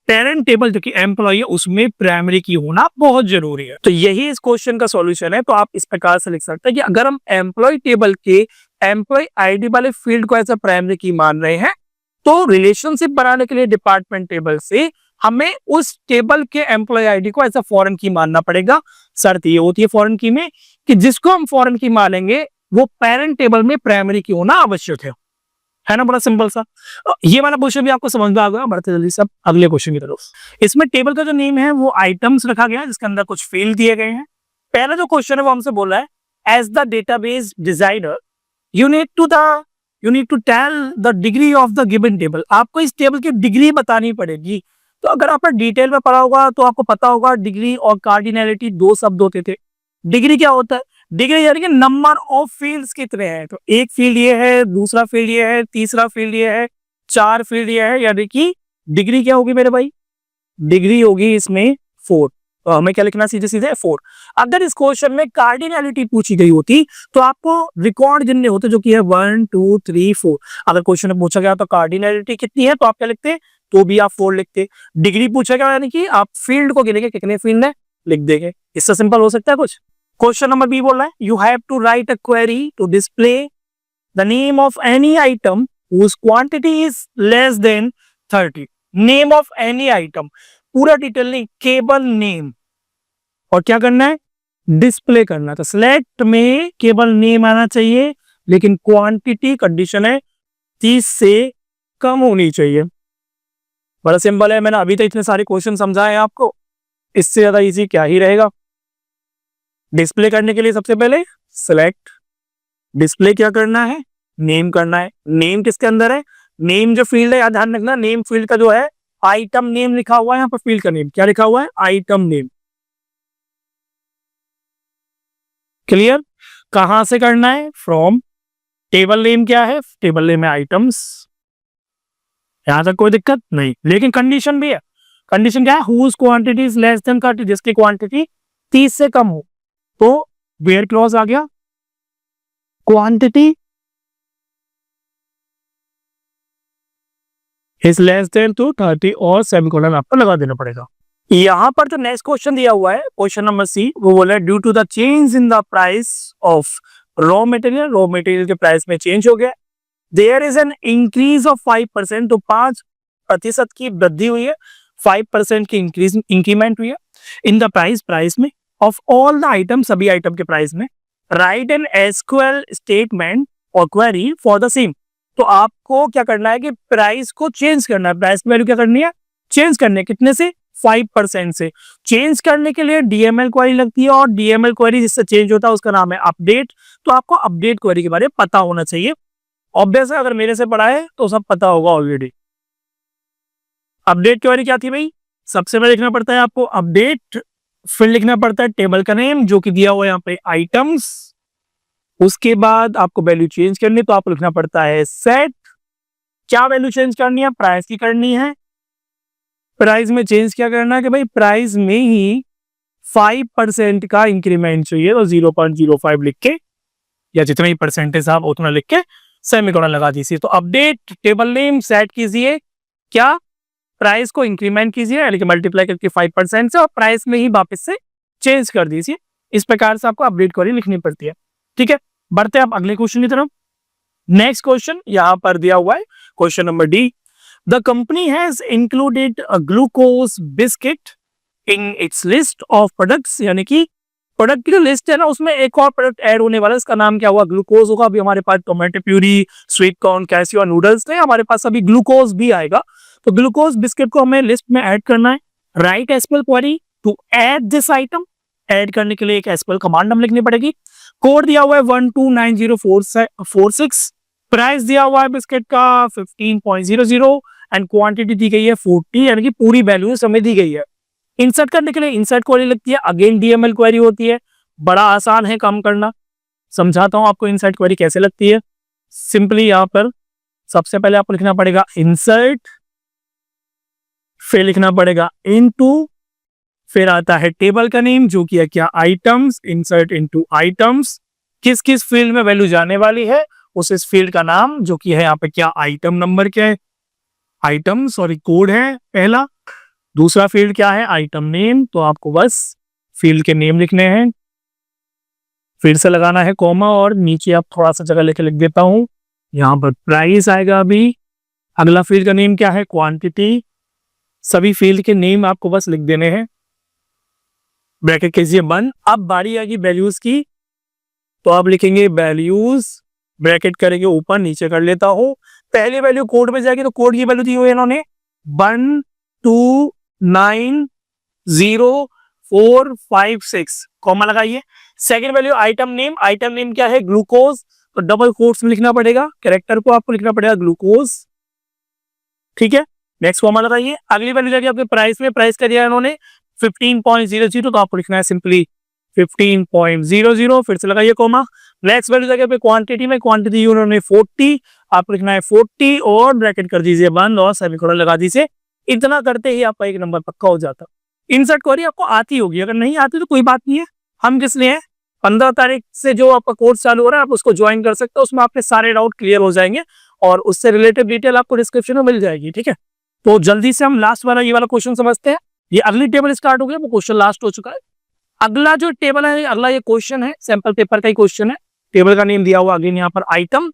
पेरेंट टेबल जो कि एम्प्लॉय है उसमें प्राइमरी की होना बहुत जरूरी है। तो यही इस क्वेश्चन का सॉल्यूशन है। तो आप इस प्रकार से लिख सकते हैं कि अगर हम एम्प्लॉय टेबल के एम्प्लॉय आईडी वाले फील्ड को ऐसा प्राइमरी की मान रहे हैं तो रिलेशनशिप बनाने के लिए डिपार्टमेंट टेबल से हमें उस टेबल के एम्प्लॉय आईडी को ऐसा फॉरेन की मानना पड़ेगा। शर्त ये होती है फॉरेन की में कि जिसको हम फॉरेन की मानेंगे वो पेरेंट टेबल में प्राइमरी की होना आवश्यक है ना, बड़ा सिंपल सा। ये वाला क्वेश्चन भी आपको समझ में आ गया। बढ़ते जल्दी सब अगले क्वेश्चन की तरफ। इसमें टेबल का जो नेम है वो आइटम्स रखा गया है जिसके अंदर कुछ फील्ड दिए गए हैं। पहला जो क्वेश्चन है वो हमसे बोला है as the database designer you need to tell the degree of the given table. आपको इस टेबल की डिग्री बतानी पड़ेगी। तो अगर आपने डिटेल में पढ़ा होगा तो आपको पता होगा डिग्री और कार्डिनैलिटी दो शब्द होते थे। डिग्री क्या होता है, डिग्री यानी कि नंबर ऑफ फील्ड्स कितने हैं। तो एक फील्ड ये है, दूसरा फील्ड ये है, तीसरा फील्ड ये है, 4 फील्ड ये है, यानी कि डिग्री क्या होगी मेरे भाई, डिग्री होगी इसमें 4। तो हमें क्या लिखना सीधे सीधे 4। अगर इस क्वेश्चन में कार्डिनैलिटी पूछी गई होती तो आपको रिकॉर्ड गिनने होते जो कि है 1 2 3 4। अगर क्वेश्चन में पूछा गया तो कार्डिनैलिटी कितनी है तो आप क्या लिखते, तो भी आप 4 लिखते। डिग्री पूछा गया यानी कि आप फील्ड को गिनेंगे कितने फील्ड है लिख देंगे। इससे सिंपल हो सकता है कुछ। क्वेश्चन नंबर बी बोल रहा है you have to write a query to display the name of any item whose quantity is less than 30। Name of any item, पूरा डिटेल नहीं, केवल नेम। और क्या करना है डिस्प्ले करना। तो सिलेक्ट में केवल नेम आना चाहिए लेकिन क्वांटिटी कंडीशन है 30 से कम होनी चाहिए। बड़ा सिंपल है, मैंने अभी तक इतने सारे क्वेश्चन समझाए आपको, इससे ज्यादा इजी क्या ही रहेगा। डिस्प्ले करने के लिए सबसे पहले सिलेक्ट, डिस्प्ले क्या करना है नेम करना है। नेम किसके अंदर है, नेम जो फील्ड है याद ध्यान रखना, नेम फील्ड का जो है आइटम नेम लिखा हुआ है, यहाँ पर फील्ड का नेम क्या लिखा हुआ है आइटम नेम। क्लियर, कहां से करना है फ्रॉम, टेबल नेम क्या है टेबल नेम है आइटम्स, यहां तक कोई दिक्कत नहीं। लेकिन कंडीशन भी है, कंडीशन क्या है whose quantity is less than 30, जिसकी क्वांटिटी 30 से कम हो। तो वेयर क्लॉज आ गया, quantity is less than to 30 और सेमीकोलन आपको लगा देना पड़ेगा। यहां पर जो नेक्स्ट क्वेश्चन दिया हुआ है क्वेश्चन नंबर सी, वो बोला है due to the change in the price of raw material के प्राइस में चेंज हो गया। There is an increase of 5%, तो 5% की वृद्धि हुई है, 5% की इंक्रीमेंट हुई है। इन द प्राइस में ऑफ ऑल द आइटम, सभी आइटम के प्राइस में, राइट एन एसक्यूएल स्टेटमेंट और क्वेरी फॉर द सेम। तो आपको क्या करना है कि प्राइस को चेंज करना है, प्राइस की वैल्यू क्या करनी है, चेंज करनी है। कितने से, 5% से। चेंज करने के लिए डीएमएल क्वेरी लगती है, और डीएमएल क्वेरी जिससे चेंज होता है उसका नाम है अपडेट। तो आपको अपडेट क्वेरी के बारे में पता होना चाहिए। ऑब्वियस है, अगर मेरे से पढ़ा है तो सब पता होगा ऑलरेडी। अपडेट क्वेरी क्या थी भाई, सबसे पहले लिखना पड़ता है आपको अपडेट, फिर लिखना पड़ता है टेबल का नेम जो कि दिया हुआ है यहाँ पे आइटम्स। उसके बाद आपको वैल्यू चेंज करनी, तो आपको लिखना पड़ता है सेट। क्या वैल्यू चेंज करनी है, प्राइस की करनी है। प्राइस में चेंज क्या करना है कि भाई प्राइस में ही 5% का इंक्रीमेंट चाहिए, तो 0.05 लिख के, या जितना ही परसेंटेज आप उतना लिख के सेमीकोलन लगा दीजिए। तो अपडेट टेबल नेम सेट कीजिए, क्या, प्राइस को इंक्रीमेंट कीजिए यानी कि मल्टीप्लाई करके 5% से, और प्राइस में ही वापस से चेंज कर दीजिए। इस प्रकार से आपको अपडेट क्वेरी लिखनी पड़ती है। ठीक है, बढ़ते हैं आप अगले क्वेश्चन की तरफ। नेक्स्ट क्वेश्चन यहां पर दिया हुआ है, question number D. The company has included a glucose biscuit in its list of products, यानी कि प्रोडक्ट की जो लिस्ट है ना उसमें एक और प्रोडक्ट ऐड होने वाला है, इसका नाम क्या हुआ, ग्लूकोज होगा। अभी हमारे पास टोमेटो प्यूरी, स्वीट कॉर्न, कैसियो नूडल्स थे, हमारे पास अभी ग्लूकोज भी आएगा। तो ग्लूकोज बिस्किट को हमें लिस्ट में ऐड करना है। Write SQL query to add this item, add करने के लिए एक एसक्यूएल कमांड हम लिखनी पड़ेगी। कोड दिया हुआ है 129046, प्राइस दिया हुआ है बिस्किट का 15.00 एंड क्वांटिटी दी गई है 40, यानी कि पूरी वैल्यू समय दी गई है। इंसर्ट करने के लिए इंसर्ट क्वेरी लगती है, अगेन डीएमएल क्वेरी होती है। बड़ा आसान है काम करना, समझाता हूं आपको इंसर्ट क्वेरी कैसे लगती है। सिंपली यहां पर सबसे पहले आपको लिखना पड़ेगा इंसर्ट, फिर लिखना पड़ेगा इनटू, फिर आता है टेबल का नेम जो कि है क्या, आइटम्स, इंसर्ट इनटू आइटम्स। किस किस फील्ड में वैल्यू जाने वाली है उस इस फील्ड का नाम जो कि है यहाँ पे क्या, आइटम नंबर, क्या है, आइटम सॉरी कोड है पहला। दूसरा फील्ड क्या है, आइटम नेम, तो आपको बस फील्ड के नेम लिखने हैं, फिर से लगाना है कॉमा, और नीचे आप थोड़ा सा जगह लेके लिख देता हूं, यहाँ पर प्राइस आएगा अभी। अगला फील्ड का नेम क्या है, क्वांटिटी। सभी फील्ड के नेम आपको बस लिख देने हैं, ब्रैकेट कीजिए बंद। अब बारी आएगी वैल्यूज की, तो आप लिखेंगे वैल्यूज, ब्रैकेट करेंगे ऊपर, नीचे कर लेता हूं। पहली वैल्यू कोड में जाएगी, तो कोड की वैल्यू दी हुई है इन्होंने 129046, कॉमा लगाइए। Second value item name, item name क्या है, ग्लूकोज, तो डबल कोट्स में लिखना पड़ेगा, कैरेक्टर को आपको लिखना पड़ेगा ग्लूकोज। ठीक है, नेक्स्ट कॉमा लगाइए। अगली वैल्यू जाएगी आपके प्राइस में, प्राइस का दिया इन्होंने 15.00, तो आपको लिखना है सिंपली 15.00, फिर से लगाइए कॉमा। नेक्स्ट वैल्यू जाएगी क्वांटिटी में, क्वांटिटी उन्होंने 40, आपको लिखना है 40 और ब्रैकेट कर दीजिए बंद और सेमीकोलन लगा दीजिए। इतना करते ही आपका एक नंबर पक्का हो जाता। इंसर्ट क्वेरी आपको आती होगी, अगर नहीं आती तो कोई बात नहीं है, हम किस लिए हैं, 15 तारीख से जो आपका कोर्स चालू हो रहा है आप उसको ज्वाइन कर सकते हो, उसमें आपके सारे डाउट क्लियर हो जाएंगे और उससे रिलेटेड डिटेल आपको डिस्क्रिप्शन में मिल जाएगी। ठीक है, तो जल्दी से हम लास्ट वाला ये वाला क्वेश्चन समझते हैं। ये अगली टेबल स्टार्ट हो गया, वो क्वेश्चन लास्ट हो चुका है। अगला जो टेबल है, अगला ये क्वेश्चन है, सैंपल पेपर का ही क्वेश्चन है। टेबल का नेम दिया हुआ अगेन यहाँ पर आइटम,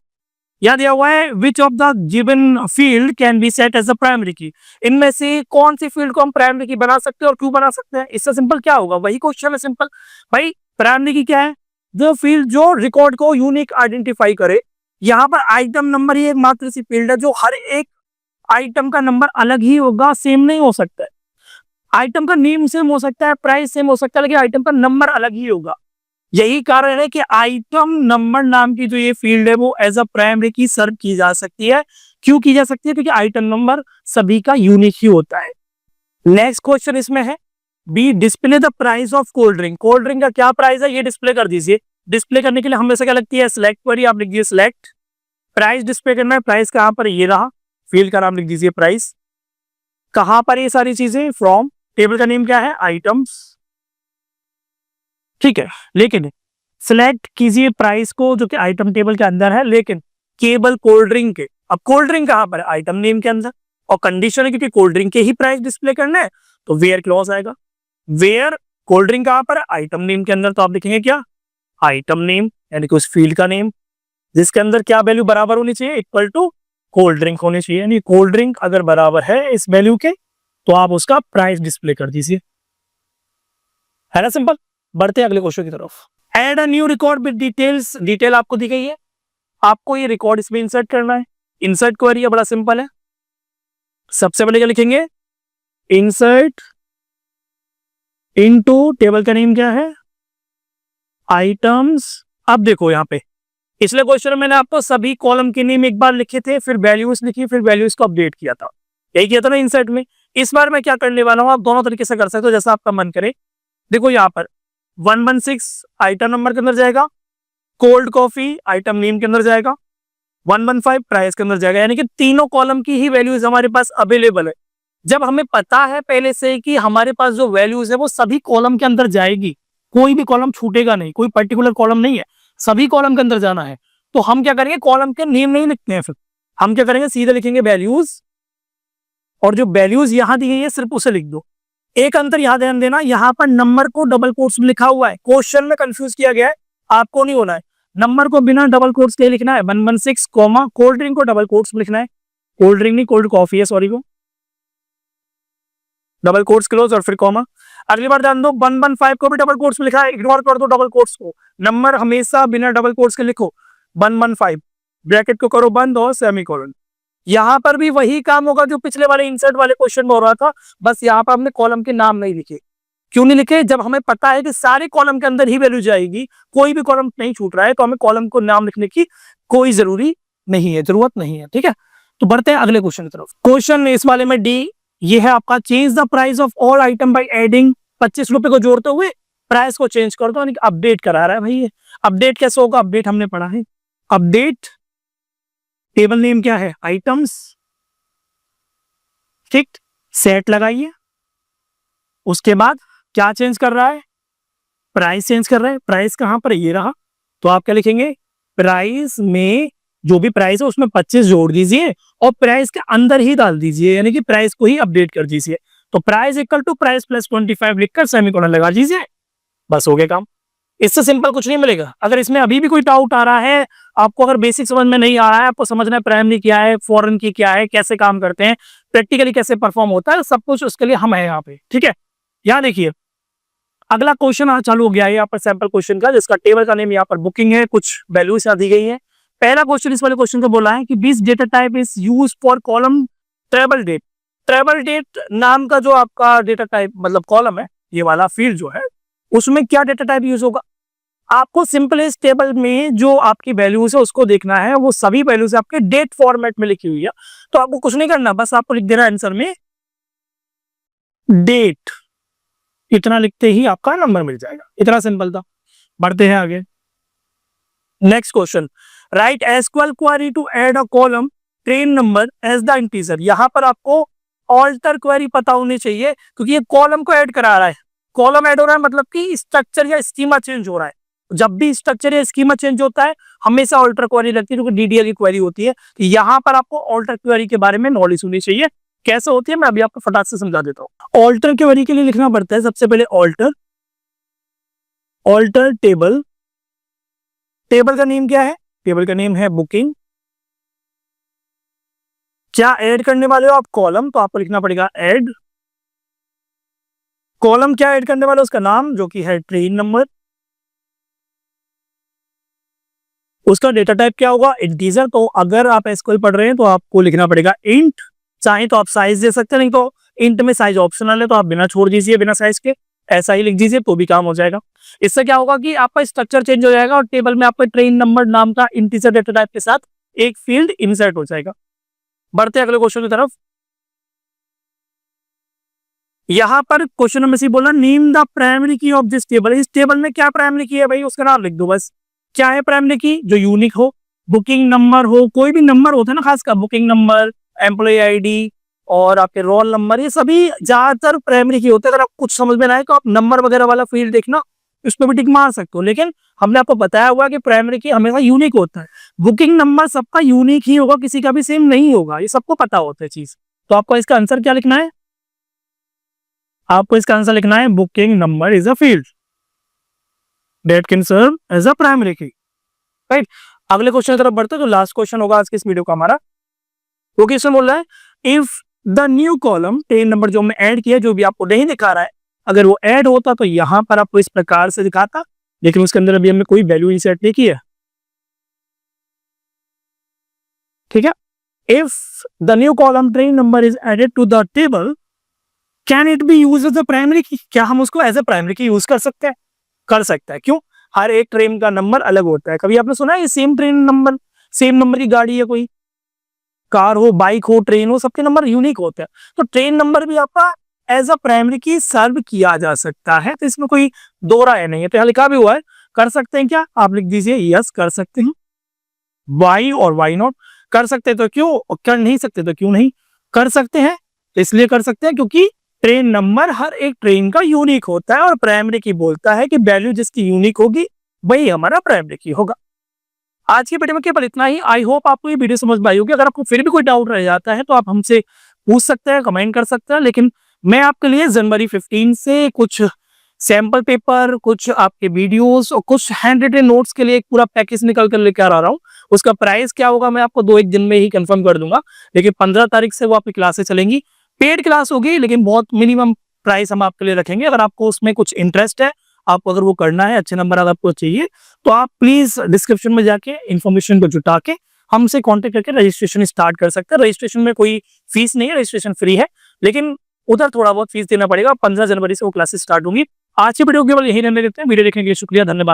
यहाँ दिया हुआ है which of the given field can be set as a primary key, इनमें से कौन सी फील्ड को हम प्राइमरी की बना सकते हैं और क्यों बना सकते हैं। इससे सिंपल क्या होगा, वही क्वेश्चन है सिंपल भाई। प्राइमरी की क्या है, द फील्ड जो रिकॉर्ड को यूनिक आइडेंटिफाई करे। यहाँ पर आइटम नंबर ही एकमात्र सी फील्ड है जो हर एक आइटम का नंबर अलग ही होगा, सेम नहीं हो सकता है। आइटम का नेम सेम हो सकता है, प्राइस सेम हो सकता है, लेकिन आइटम का नंबर अलग ही होगा। यही कारण है कि आइटम नंबर नाम की जो ये फील्ड है वो एज अ प्राइमरी की सर्व की जा सकती है। क्यों की जा सकती है, क्योंकि आइटम नंबर सभी का यूनिक ही होता है। नेक्स्ट क्वेश्चन इसमें है B, display the price of cold drink. Cold drink का क्या प्राइस है ये डिस्प्ले कर दीजिए। डिस्प्ले करने के लिए हमेशा क्या लगती है, सिलेक्ट क्वेरी, आप लिख दीजिए सिलेक्ट। प्राइस डिस्प्ले करना है, प्राइस कहां पर, ये रहा, फील्ड का नाम लिख दीजिए प्राइस। कहां पर ये सारी चीजें, फ्रॉम, टेबल का नेम क्या है, आइटम्स। ठीक है, लेकिन सिलेक्ट कीजिए प्राइस को जो कि आइटम टेबल के अंदर है, लेकिन केवल कोल्ड ड्रिंक के। अब कोल्ड ड्रिंक कहां पर है, आइटम नेम के अंदर, और कंडीशन है क्योंकि कोल्ड ड्रिंक के ही प्राइस डिस्प्ले करना है तो वेयर क्लॉज आएगा। वेयर कोल्ड ड्रिंक कहां पर है, आइटम नेम के अंदर, तो आप लिखेंगे क्या, आइटम नेम, यानी कि उस फील्ड का नेम जिसके अंदर क्या वैल्यू बराबर होनी चाहिए, इक्वल टू कोल्ड ड्रिंक होनी चाहिए। यानी कोल्ड ड्रिंक अगर बराबर है इस वैल्यू के तो आप उसका प्राइस डिस्प्ले कर दीजिए। है ना सिंपल। बढ़ते हैं अगले क्वेश्चन की तरफ। Add a new record with details, detail आपको दी गई है, आपको ये रिकॉर्ड इसमें इंसर्ट करना है। इंसर्ट क्वेरी है, बड़ा सिंपल है। सबसे पहले क्या लिखेंगे, इंसर्ट इनटू, टेबल का नेम क्या है, आइटम्स। अब देखो यहाँ पे पिछले क्वेश्चन में मैंने आपको सभी कॉलम के नेम एक बार लिखे थे, फिर वैल्यूज लिखी, फिर वैल्यूज को अपडेट किया था, यही किया था ना इंसर्ट में। इस बार मैं क्या करने वाला हूँ, आप दोनों तरीके से कर सकते हो, जैसा आपका मन करे। देखो यहाँ पर 116 आइटम नंबर के अंदर जाएगा, कोल्ड कॉफी आइटम नेम के अंदर जाएगा, 115 प्राइस के अंदर जाएगा, यानी कि तीनों कॉलम की ही वैल्यूज हमारे पास अवेलेबल है। जब हमें पता है पहले से कि हमारे पास जो वैल्यूज है वो सभी कॉलम के अंदर जाएगी, कोई भी कॉलम छूटेगा नहीं, कोई पर्टिकुलर कॉलम नहीं है, सभी कॉलम के अंदर जाना है, तो हम क्या करेंगे, कॉलम के नेम नहीं लिखते हैं, फिर हम क्या करेंगे, सीधे लिखेंगे वैल्यूज, और जो वैल्यूज यहां दी गई है सिर्फ उसे लिख दो। एक अंतर यहां ध्यान देना, यहां पर नंबर को डबल कोट्स में लिखा हुआ है, क्वेश्चन में कंफ्यूज किया गया है, आपको नहीं होना है। नंबर को बिना डबल कोट्स के लिखना है, 116 कॉमा, कोल्ड ड्रिंक को डबल कोट्स में लिखना है, कोल्ड ड्रिंक नहीं कोल्ड कॉफी है, सॉरी, को डबल कोट्स क्लोज और फिर कॉमा। अगली बार ध्यान दो, 115 को भी डबल कोट्स में लिखा है, इग्नोर कर दो डबल कोट्स को, नंबर हमेशा बिना डबल कोट्स के लिखो, 115 ब्रैकेट को करो बंद और सेमीकोलन। यहां पर भी वही काम होगा जो पिछले वाले इंसर्ट वाले क्वेश्चन में हो रहा था, बस यहाँ पर हमने कॉलम के नाम नहीं लिखे। क्यों नहीं लिखे, जब हमें पता है कि सारे कॉलम के अंदर ही वैल्यू जाएगी, कोई भी कॉलम नहीं छूट रहा है, तो हमें कॉलम को नाम लिखने की कोई जरूरत नहीं है, ठीक है। तो बढ़ते हैं अगले क्वेश्चन की तरफ। क्वेश्चन इस वाले में डी, ये है आपका, change the price of all item by adding, 25 रुपए को जोड़ते हुए प्राइस को चेंज कर दो, यानी अपडेट करा रहा है भाई। ये अपडेट कैसे होगा, अपडेट हमने पढ़ा है, अपडेट टेबल नेम क्या है, आइटम्स, ठीक, सेट लगाइए, उसके बाद क्या चेंज कर रहा है, प्राइस चेंज कर रहा है। प्राइस कहां पर, ये रहा, तो आप क्या लिखेंगे, प्राइस में जो भी प्राइस है उसमें 25 जोड़ दीजिए और प्राइस के अंदर ही डाल दीजिए, यानी कि प्राइस को ही अपडेट कर दीजिए। तो price equal to price plus 25 लिखकर सेमीकोलन लगा दीजिए, बस हो गया काम। इससे सिंपल कुछ नहीं मिलेगा। अगर इसमें अभी भी कोई डाउट आ रहा है, आपको अगर बेसिक समझ में नहीं आ रहा है, आपको समझना है प्राइमरी क्या है, फॉरेन की क्या है, कैसे काम करते हैं, प्रैक्टिकली कैसे परफॉर्म होता है, सब कुछ उसके लिए हम है यहाँ पे, ठीक है। यहाँ देखिए अगला क्वेश्चन चालू हो गया है यहाँ पर सैंपल क्वेश्चन का, जिसका टेबल का नेम यहाँ पर बुकिंग है, कुछ वैल्यूज दी गई है। पहला क्वेश्चन इस वाले क्वेश्चन को बोला है कि this data type is use for column travel date. Travel date नाम का जो आपका डेटा टाइप मतलब कॉलम है, ये वाला फील्ड जो है, उसमें क्या डेटा टाइप यूज होगा। आपको सिंपल इस टेबल में जो आपकी वैल्यूज है उसको देखना है, वो सभी वैल्यूज आपके डेट फॉर्मेट में लिखी हुई है, तो आपको कुछ नहीं करना, बस आपको लिख देना आंसर में डेट, इतना लिखते ही आपका नंबर मिल जाएगा, इतना सिंपल था। बढ़ते हैं आगे। Next question, write SQL query to add a column train number as the integer. यहां पर आपको ऑल्टर क्वेरी पता होनी चाहिए, क्योंकि ये कॉलम को ऐड करा रहा है, कॉलम ऐड हो रहा है मतलब कि स्ट्रक्चर या स्कीमा चेंज हो रहा है। जब भी स्ट्रक्चर या स्कीमा चेंज होता है हमेशा ऑल्टर क्वेरी लगती है, जो कि डीडीएल की क्वेरी होती है। यहाँ पर आपको ऑल्टर क्वेरी के बारे में नॉलेज होनी चाहिए, कैसे होती है मैं अभी आपको फटाक से समझा देता हूँ। ऑल्टर क्वेरी के लिए लिखना पड़ता है सबसे पहले ऑल्टर टेबल। टेबल का नेम क्या है, टेबल का नेम है बुकिंग। क्या ऐड करने वाले हो आप, कॉलम, तो आपको लिखना पड़ेगा ऐड कॉलम। क्या ऐड करने वाले हो, उसका नाम जो कि है ट्रेन नंबर। उसका डेटा टाइप क्या होगा, इंटीजर। तो अगर आप एसक्यूएल पढ़ रहे हैं तो आपको लिखना पड़ेगा इंट, चाहे तो आप साइज दे सकते हैं, नहीं तो इंट में साइज ऑप्शनल है, तो आप बिना छोड़ दीजिए, बिना साइज के ऐसा ही लिख दीजिए तो भी काम हो जाएगा। इससे क्या होगा कि आपका स्ट्रक्चर चेंज हो जाएगा और टेबल में आपका ट्रेन नंबर नाम का इंटीजर डेटा टाइप के साथ एक फील्ड इंसर्ट हो जाएगा। बढ़ते अगले क्वेश्चन की तरफ। यहां पर क्वेश्चन नंबर सी बोला, नेम द प्राइमरी की ऑफ दिस टेबल। इस टेबल में क्या प्राइमरी की है भाई, उसका नाम लिख दो बस। क्या है प्राइमरी की, जो यूनिक हो, बुकिंग नंबर हो, कोई भी नंबर होता है ना, खासकर बुकिंग नंबर, एम्प्लॉय आईडी और आपके रोल नंबर, ये सभी ज्यादातर प्राइमरी की होते हैं। अगर आप कुछ समझ में ना आए तो आप नंबर वगैरह वाला फील्ड देखना, उस पर भी टिक मार सकते हो, लेकिन हमने आपको बताया हुआ कि प्राइमरी की हमेशा यूनिक होता है। बुकिंग नंबर सबका यूनिक ही होगा, किसी का भी सेम नहीं होगा, ये सबको पता होता है चीज। तो आपको इसका आंसर क्या लिखना है, आपको इसका आंसर लिखना है booking number is a field that can serve as a primary key, right. अगले क्वेश्चन की तरफ बढ़ते हैं, तो लास्ट क्वेश्चन होगा आज के इस वीडियो का हमारा। क्योंकि इसमें बोल रहा है if the new column, train number जो हमने ऐड किया, जो भी आपको नहीं दिखा रहा है, अगर वो ऐड होता तो यहाँ पर आपको इस प्रकार से दिखाता, लेकिन उसके अंदर अभी हमने कोई वैल्यू इंसर्ट नहीं की है। ठीक है, if the new column train number is added to the table can it be use as a primary key, क्या हम उसको as a primary key use कर सकते हैं? कर सकता है। क्यों? हर एक ट्रेन का नंबर अलग होता है। कभी आपने सुना है same train number, same number की गाड़ी है, कोई कार हो, बाइक हो, ट्रेन हो, सबके नंबर यूनिक होते हैं। तो ट्रेन नंबर भी आपका एज अ प्राइमरी की सर्व किया जा सकता है, तो इसमें कोई दो राय नहीं है। तो यहाँ लिखा भी हुआ है, कर सकते हैं क्या? आप लिख दीजिए यस कर सकते हैं। वाई और वाई नॉट, कर सकते तो क्यों, और कर नहीं सकते तो क्यों नहीं? कर सकते हैं तो इसलिए कर सकते हैं क्योंकि ट्रेन नंबर हर एक ट्रेन का यूनिक होता है, और प्राइमरी की बोलता है कि वैल्यू जिसकी यूनिक होगी वही हमारा प्राइमरी की होगा। आज की वीडियो में केवल इतना ही। आई होप आपको ये वीडियो समझ में आई होगी। अगर आपको फिर भी कोई डाउट रह जाता है तो आप हमसे पूछ सकते हैं, कमेंट कर सकते हैं। लेकिन मैं आपके लिए जनवरी 15 से कुछ सैंपल पेपर, कुछ आपके वीडियोस और कुछ हैंड रिटन नोट्स के लिए एक पूरा पैकेज निकल कर लेकर आ रहा हूँ। उसका प्राइस क्या होगा मैं आपको 2-1 दिन में ही कंफर्म कर दूंगा, लेकिन 15 तारीख से वो आपकी क्लासेस चलेंगी। पेड क्लास होगी, लेकिन बहुत मिनिमम प्राइस हम आपके लिए रखेंगे। अगर आपको उसमें कुछ इंटरेस्ट है, आपको अगर वो करना है, अच्छे नंबर अगर आपको चाहिए, तो आप प्लीज डिस्क्रिप्शन में जाके इन्फॉर्मेशन को जुटा के हमसे कांटेक्ट करके रजिस्ट्रेशन स्टार्ट कर सकते हैं। रजिस्ट्रेशन में कोई फीस नहीं है, रजिस्ट्रेशन फ्री है, लेकिन उधर थोड़ा बहुत फीस देना पड़ेगा। 15 जनवरी से वो क्लासेस स्टार्ट होंगी। आज की वीडियो केवल यही रहने देते हैं। वीडियो देखने के लिए शुक्रिया, धन्यवाद।